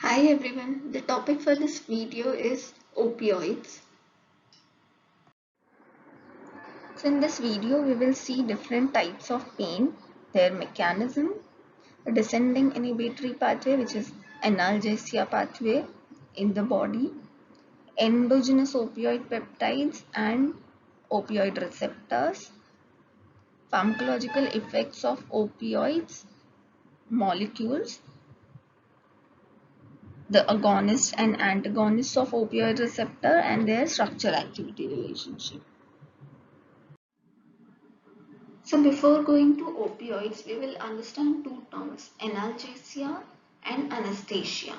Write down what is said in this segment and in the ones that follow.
Hi everyone, the topic for this video is opioids. So in this video we will see different types of pain, their mechanism, a descending inhibitory pathway which is analgesia pathway in the body, endogenous opioid peptides and opioid receptors, pharmacological effects of opioids, molecules, the agonists and antagonists of opioid receptor and their structure activity relationship. So before going to opioids, we will understand two terms, analgesia and anesthesia.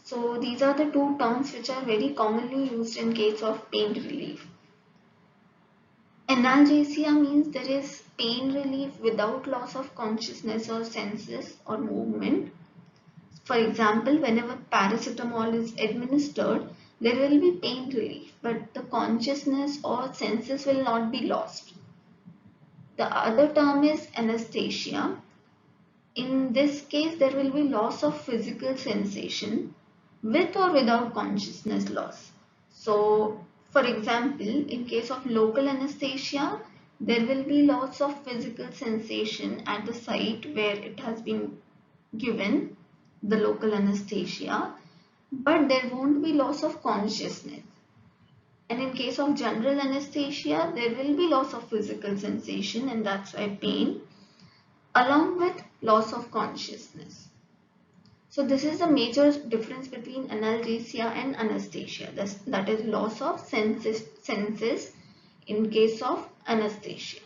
So these are the two terms which are very commonly used in case of pain relief. Analgesia means there is pain relief without loss of consciousness or senses or movement. For example, whenever paracetamol is administered, there will be pain relief, but the consciousness or senses will not be lost. The other term is anesthesia. In this case, there will be loss of physical sensation with or without consciousness loss. So, for example, in case of local anesthesia, there will be loss of physical sensation at the site where it has been given, the local anesthesia, but there won't be loss of consciousness. And in case of general anesthesia, there will be loss of physical sensation, and that's why pain, along with loss of consciousness. So this is the major difference between analgesia and anesthesia. That is loss of senses in case of anesthesia.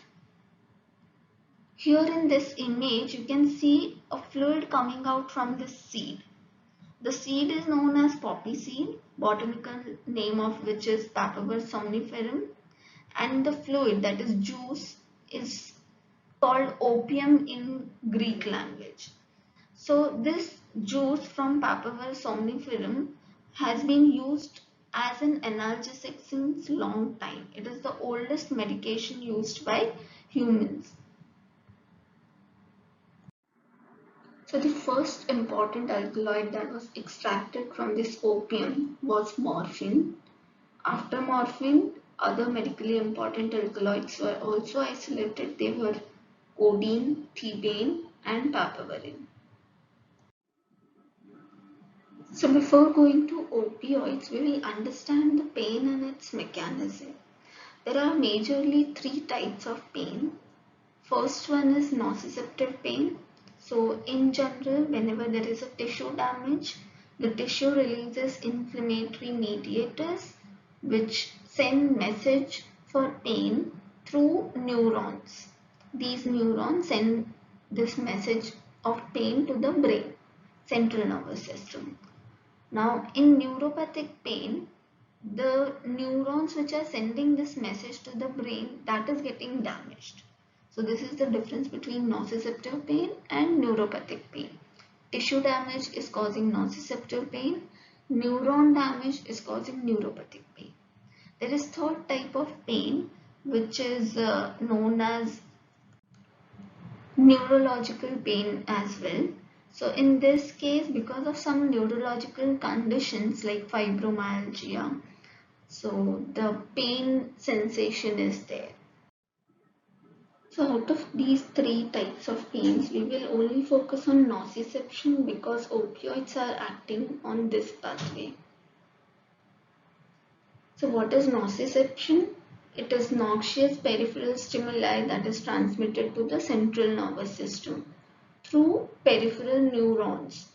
Here in this image, you can see a fluid coming out from this seed. The seed is known as poppy seed, botanical name of which is Papaver somniferum, and the fluid, that is juice, is called opium in Greek language. So this juice from Papaver somniferum has been used as an analgesic since long time. It is the oldest medication used by humans. So the first important alkaloid that was extracted from this opium was morphine. After morphine, other medically important alkaloids were also isolated. They were codeine, thebaine and papaverine. So before going to opioids, we will understand the pain and its mechanism. There are majorly three types of pain. First one is nociceptive pain. So in general, whenever there is a tissue damage, the tissue releases inflammatory mediators which send message for pain through neurons. These neurons send this message of pain to the brain, central nervous system. Now in neuropathic pain, the neurons which are sending this message to the brain, that is getting damaged. So this is the difference between nociceptive pain and neuropathic pain. Tissue damage is causing nociceptive pain. Neuron damage is causing neuropathic pain. There is third type of pain which is known as neurological pain as well. So in this case, because of some neurological conditions like fibromyalgia, so the pain sensation is there. So out of these three types of pains, we will only focus on nociception because opioids are acting on this pathway. So what is nociception? It is noxious peripheral stimuli that is transmitted to the central nervous system through peripheral neurons,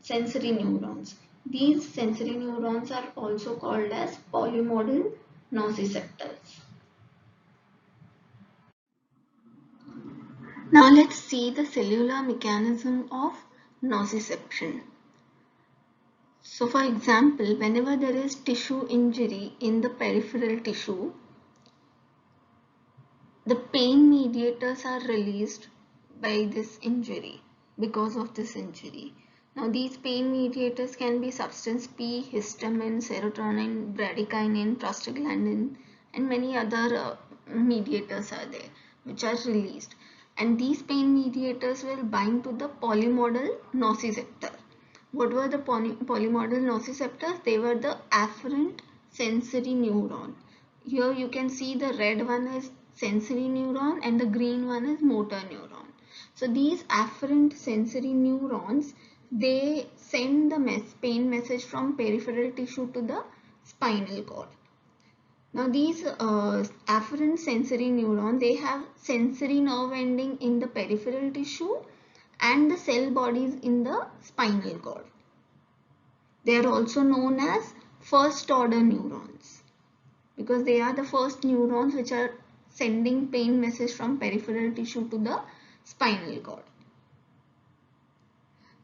sensory neurons. These sensory neurons are also called as polymodal nociceptors. Now let's see the cellular mechanism of nociception. So for example, whenever there is tissue injury in the peripheral tissue, the pain mediators are released by this injury, because of this injury. Now these pain mediators can be substance P, histamine, serotonin, bradykinin, prostaglandin and many other mediators are there which are released, and these pain mediators will bind to the polymodal nociceptor. What were the polymodal nociceptors? They were the afferent sensory neuron. Here you can see the red one is sensory neuron and the green one is motor neuron. So these afferent sensory neurons, they send the pain message from peripheral tissue to the spinal cord. Now these afferent sensory neuron, they have sensory nerve ending in the peripheral tissue and the cell bodies in the spinal cord. They are also known as first order neurons because they are the first neurons which are sending pain message from peripheral tissue to the spinal cord.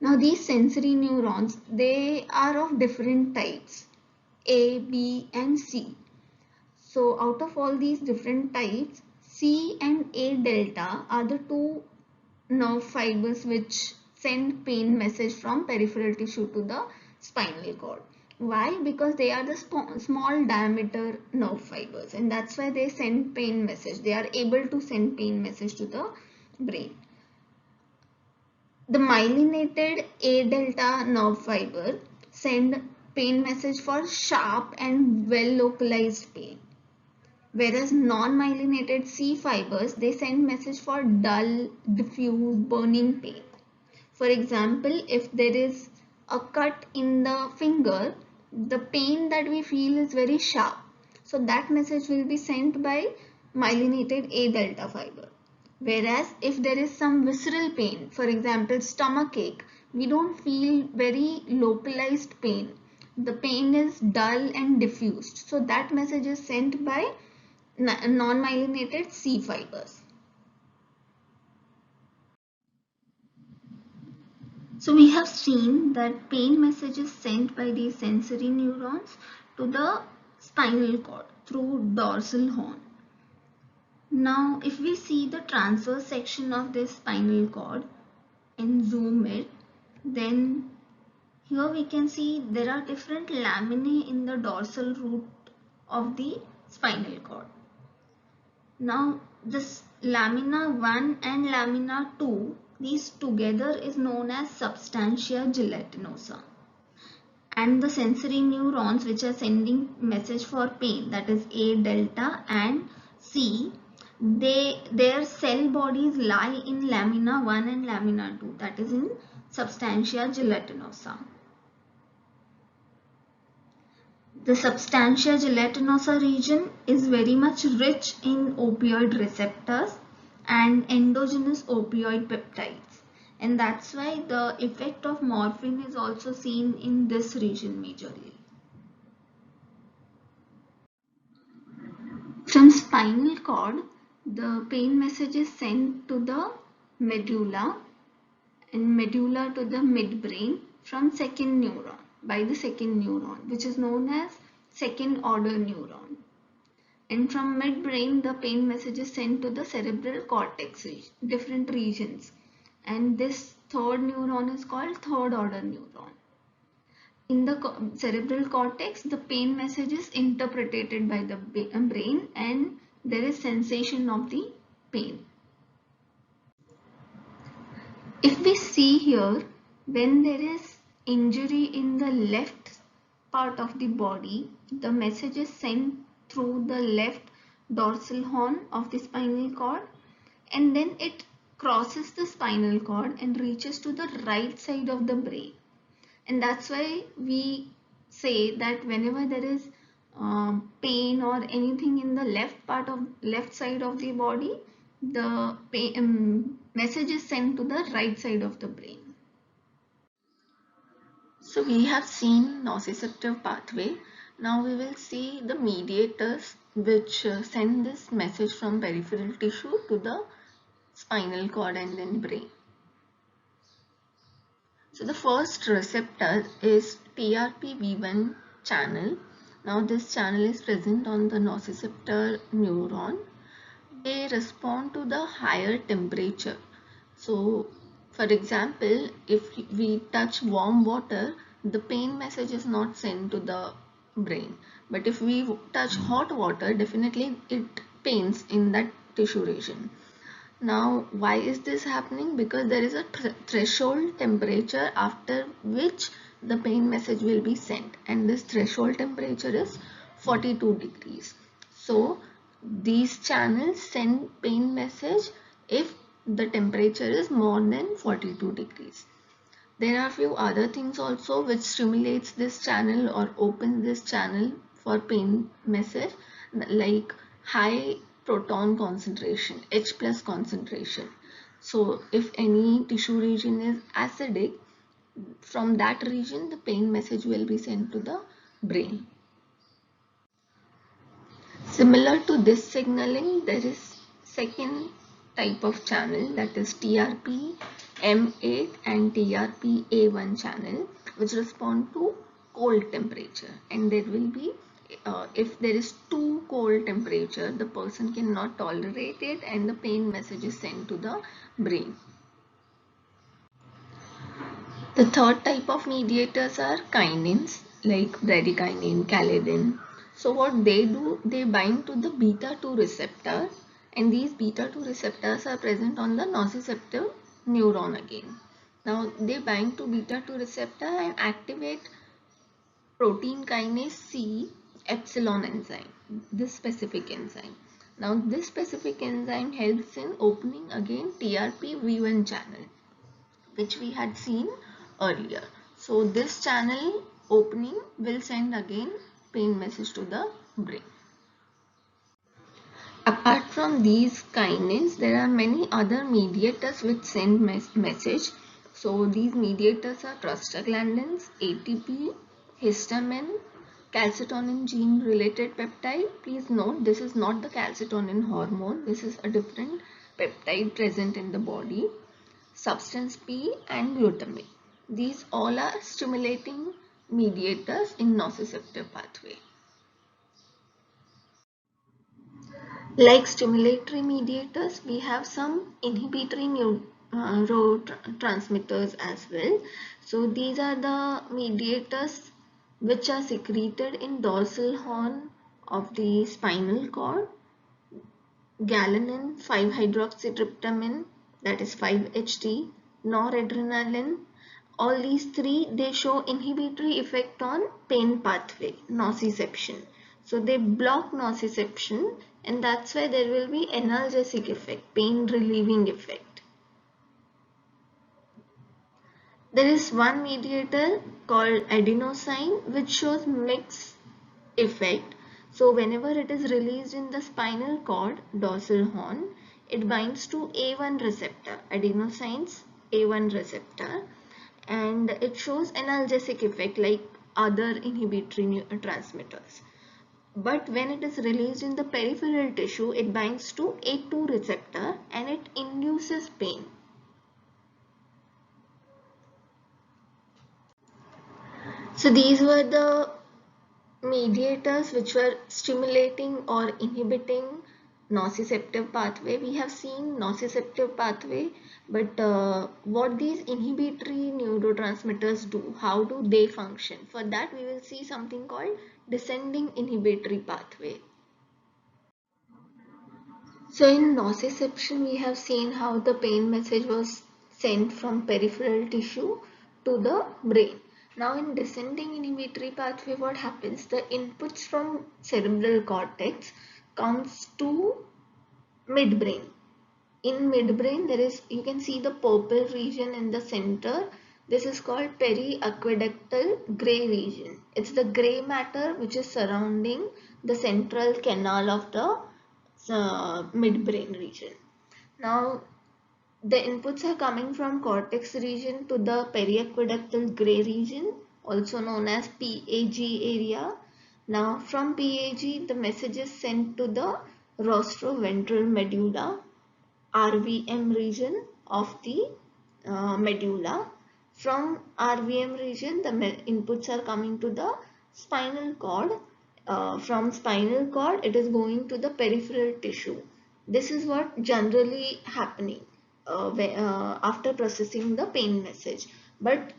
Now these sensory neurons, they are of different types, A, B and C. So out of all these different types, C and A delta are the two nerve fibers which send pain message from peripheral tissue to the spinal cord. Why? Because they are the small diameter nerve fibers, and that's why they send pain message. They are able to send pain message to the brain. The myelinated A delta nerve fiber send pain message for sharp and well localized pain. Whereas non-myelinated C fibers, they send message for dull, diffuse, burning pain. For example, if there is a cut in the finger, the pain that we feel is very sharp. So that message will be sent by myelinated A delta fiber. Whereas if there is some visceral pain, for example, stomach ache, we don't feel very localized pain. The pain is dull and diffused. So that message is sent by non-myelinated C fibers. So we have seen that pain message is sent by these sensory neurons to the spinal cord through dorsal horn. Now if we see the transverse section of this spinal cord and zoom it, then here we can see there are different laminae in the dorsal root of the spinal cord. Now this lamina 1 and lamina 2, these together is known as substantia gelatinosa. And the sensory neurons which are sending message for pain, that is A delta and C, their cell bodies lie in lamina 1 and lamina 2, that is in substantia gelatinosa. The substantia gelatinosa region is very much rich in opioid receptors and endogenous opioid peptides, and that's why the effect of morphine is also seen in this region majorly. From spinal cord, the pain message is sent to the medulla and medulla to the midbrain from second neuron, by the second neuron, which is known as second order neuron. And from midbrain, the pain message is sent to the cerebral cortex, different regions. And this third neuron is called third order neuron. In the cerebral cortex, the pain message is interpreted by the brain and there is sensation of the pain. If we see here, when there is injury in the left part of the body, the message is sent through the left dorsal horn of the spinal cord and then it crosses the spinal cord and reaches to the right side of the brain. And that's why we say that whenever there is pain or anything in the left side of the body, the message is sent to the right side of the brain. So we have seen nociceptive pathway. Now we will see the mediators which send this message from peripheral tissue to the spinal cord and then brain. So the first receptor is TRPV1 channel. Now this channel is present on the nociceptor neuron. They respond to the higher temperature. So for example, if we touch warm water, the pain message is not sent to the brain. But if we touch hot water, definitely it pains in that tissue region. Now, why is this happening? Because there is a threshold temperature after which the pain message will be sent, and this threshold temperature is 42 degrees. So these channels send pain message if the temperature is more than 42 degrees. There are few other things also which stimulates this channel or opens this channel for pain message, like high proton concentration, H plus concentration. So if any tissue region is acidic, from that region the pain message will be sent to the brain. Similar to this signaling, there is second type of channel, that is TRP M8 and TRP A1 channel, which respond to cold temperature, and there will be if there is too cold temperature, the person cannot tolerate it and the pain message is sent to the brain. The third type of mediators are kinins like bradykinin, caladin. So what they do, they bind to the beta 2 receptor, and these beta 2 receptors are present on the nociceptive neuron again. Now they bind to beta 2 receptor and activate protein kinase C epsilon enzyme, this specific enzyme. Now this specific enzyme helps in opening again TRP V1 channel, which we had seen earlier. So this channel opening will send again pain message to the brain. Apart from these kinins, there are many other mediators which send message. So these mediators are prostaglandins, ATP, histamine, calcitonin gene related peptide. Please note, this is not the calcitonin hormone. This is a different peptide present in the body. Substance P and glutamate. These all are stimulating mediators in nociceptive pathway. Like stimulatory mediators, we have some inhibitory neurotransmitters as well. So these are the mediators which are secreted in dorsal horn of the spinal cord. Galanin, 5-hydroxytryptamine, that is 5-HT, noradrenaline. All these three, they show inhibitory effect on pain pathway, nociception. So they block nociception, and that's why there will be analgesic effect, pain relieving effect. There is one mediator called adenosine which shows mixed effect. So whenever it is released in the spinal cord, dorsal horn, it binds to A1 receptor, adenosine's A1 receptor, and it shows analgesic effect like other inhibitory transmitters. But when it is released in the peripheral tissue, it binds to A2 receptor and it induces pain. So these were the mediators which were stimulating or inhibiting nociceptive pathway. We have seen nociceptive pathway, but what these inhibitory neurotransmitters do, how do they function? For that we will see something called descending inhibitory pathway. So in nociception we have seen how the pain message was sent from peripheral tissue to the brain. Now in descending inhibitory pathway, what happens? The inputs from cerebral cortex comes to midbrain. In midbrain there is, you can see the purple region in the center. This is called periaqueductal gray region. It's the gray matter which is surrounding the central canal of the midbrain region. Now the inputs are coming from cortex region to the periaqueductal gray region, also known as PAG area. Now from PAG the message is sent to the rostroventral medulla, RVM region of the medulla. From RVM region the inputs are coming to the spinal cord. From spinal cord it is going to the peripheral tissue. This is what generally happening after processing the pain message. But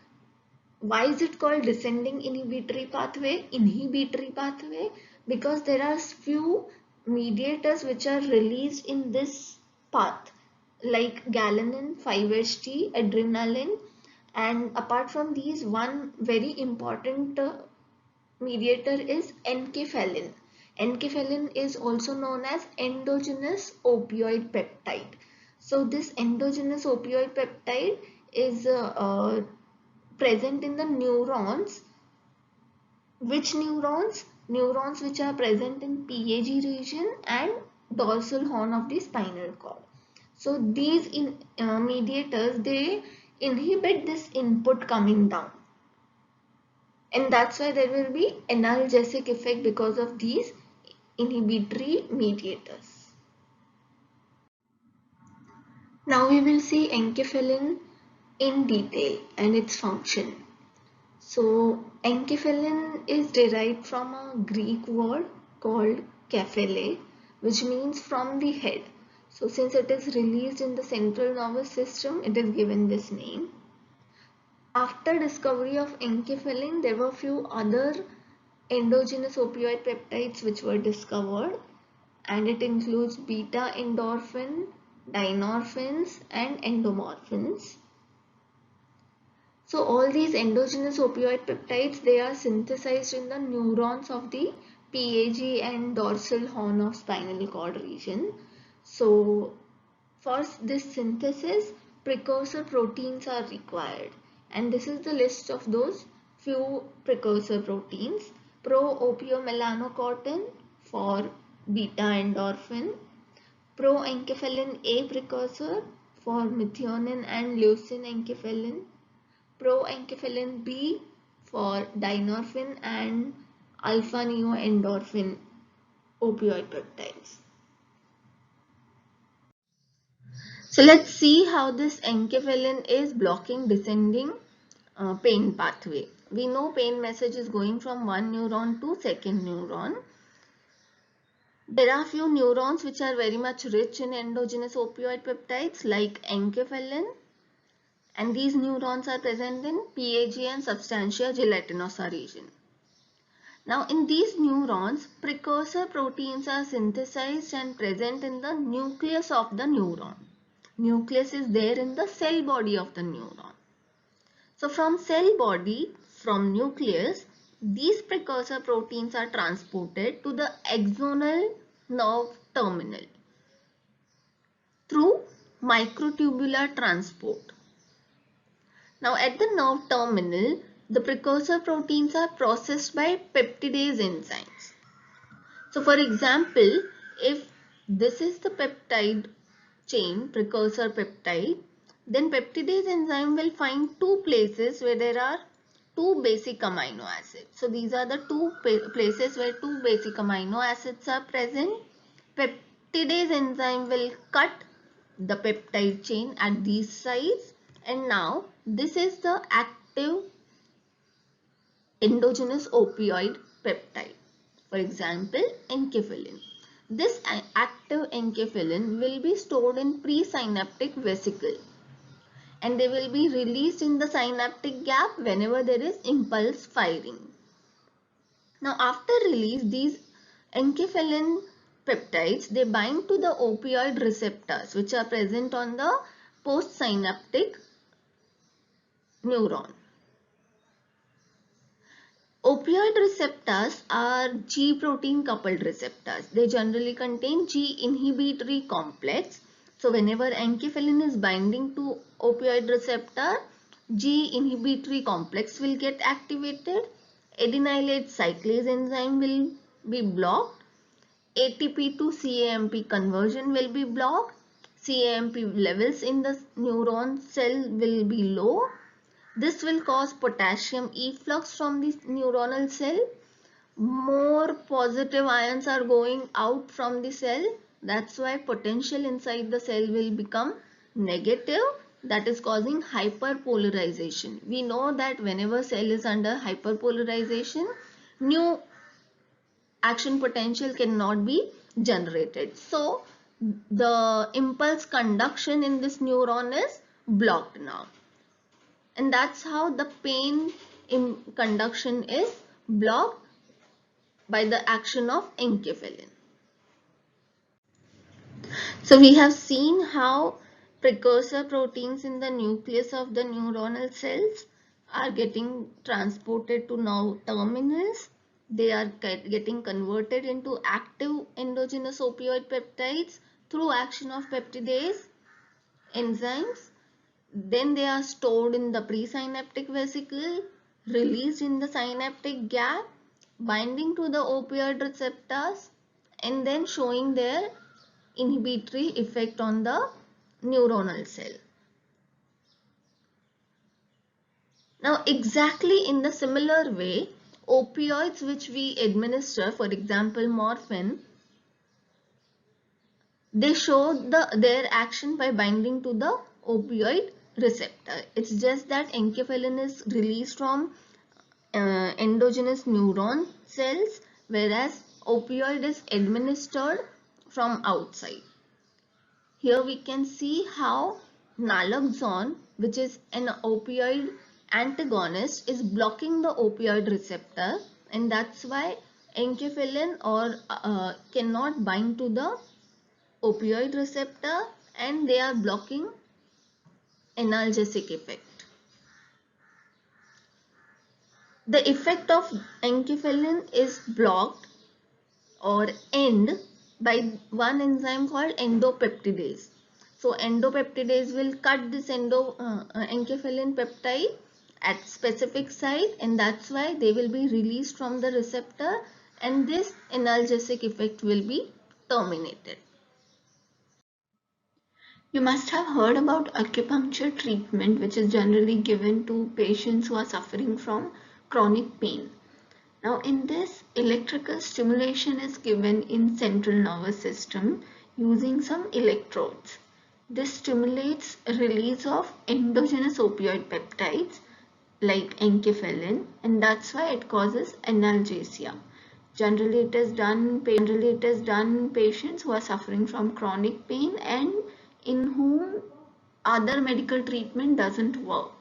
why is it called descending inhibitory pathway? Inhibitory pathway because there are few mediators which are released in this path. like galanin, 5-HT, adrenaline, and apart from these, one very important mediator is enkephalin. Enkephalin is also known as endogenous opioid peptide. So this endogenous opioid peptide is present in the neurons. Which neurons? Neurons which are present in PAG region and dorsal horn of the spinal cord. So these mediators, they inhibit this input coming down, and that's why there will be analgesic effect because of these inhibitory mediators. Now we will see enkephalin in detail and its function. So enkephalin is derived from a Greek word called kephale, which means from the head. So since it is released in the central nervous system, it is given this name. After discovery of enkephalin, there were few other endogenous opioid peptides which were discovered, and it includes beta endorphin, dynorphins, and endomorphins. So all these endogenous opioid peptides, they are synthesized in the neurons of the PAG and dorsal horn of spinal cord region. So for this synthesis, precursor proteins are required, and this is the list of those few precursor proteins. Pro-opiomelanocortin for beta endorphin, pro-enkephalin A precursor for methionine and leucine enkephalin, pro-enkephalin B for dynorphin and alpha-neoendorphin opioid peptides. So let's see how this enkephalin is blocking descending pain pathway. We know pain message is going from one neuron to second neuron. There are few neurons which are very much rich in endogenous opioid peptides like enkephalin, and these neurons are present in PAG and substantia gelatinosa region. Now in these neurons, precursor proteins are synthesized and present in the nucleus of the neuron. Nucleus is there in the cell body of the neuron. So from cell body, from nucleus, these precursor proteins are transported to the axonal nerve terminal through microtubular transport. Now at the nerve terminal, the precursor proteins are processed by peptidase enzymes. So for example, if this is the peptide chain, precursor peptide, then peptidase enzyme will find two places where there are two basic amino acids. So these are the two places where two basic amino acids are present. Peptidase enzyme will cut the peptide chain at these sites, and now this is the active endogenous opioid peptide. For example, enkephalin. This active enkephalin will be stored in presynaptic vesicle, and they will be released in the synaptic gap whenever there is impulse firing. Now after release, these enkephalin peptides, they bind to the opioid receptors which are present on the postsynaptic neuron. Opioid receptors are G protein coupled receptors. They generally contain G inhibitory complex. So whenever enkephalin is binding to opioid receptor, G inhibitory complex will get activated. Adenylate cyclase enzyme will be blocked. ATP to CAMP conversion will be blocked. CAMP levels in the neuron cell will be low. This will cause potassium efflux from the neuronal cell. More positive ions are going out from the cell. That's why potential inside the cell will become negative. That is causing hyperpolarization. We know that whenever cell is under hyperpolarization, new action potential cannot be generated. So the impulse conduction in this neuron is blocked now. And that's how the pain conduction is blocked by the action of enkephalin. So we have seen how precursor proteins in the nucleus of the neuronal cells are getting transported to now terminals. They are getting converted into active endogenous opioid peptides through action of peptidase enzymes. Then they are stored in the presynaptic vesicle, released in the synaptic gap, binding to the opioid receptors, and then showing their inhibitory effect on the neuronal cell. Now, exactly in the similar way, opioids which we administer, for example morphine, they show their action by binding to the opioid receptor. It's just that enkephalin is released from endogenous neuron cells, whereas opioid is administered from outside. Here we can see how naloxone, which is an opioid antagonist, is blocking the opioid receptor, and that's why enkephalin cannot bind to the opioid receptor, and they are blocking analgesic effect. The effect of enkephalin is blocked or end by one enzyme called endopeptidase. So endopeptidase will cut this enkephalin peptide at specific site, and that's why they will be released from the receptor, and this analgesic effect will be terminated. You must have heard about acupuncture treatment, which is generally given to patients who are suffering from chronic pain. Now in this, electrical stimulation is given in central nervous system using some electrodes. This stimulates release of endogenous opioid peptides like enkephalin, and that's why it causes analgesia. Generally it is done in patients who are suffering from chronic pain and in whom other medical treatment doesn't work.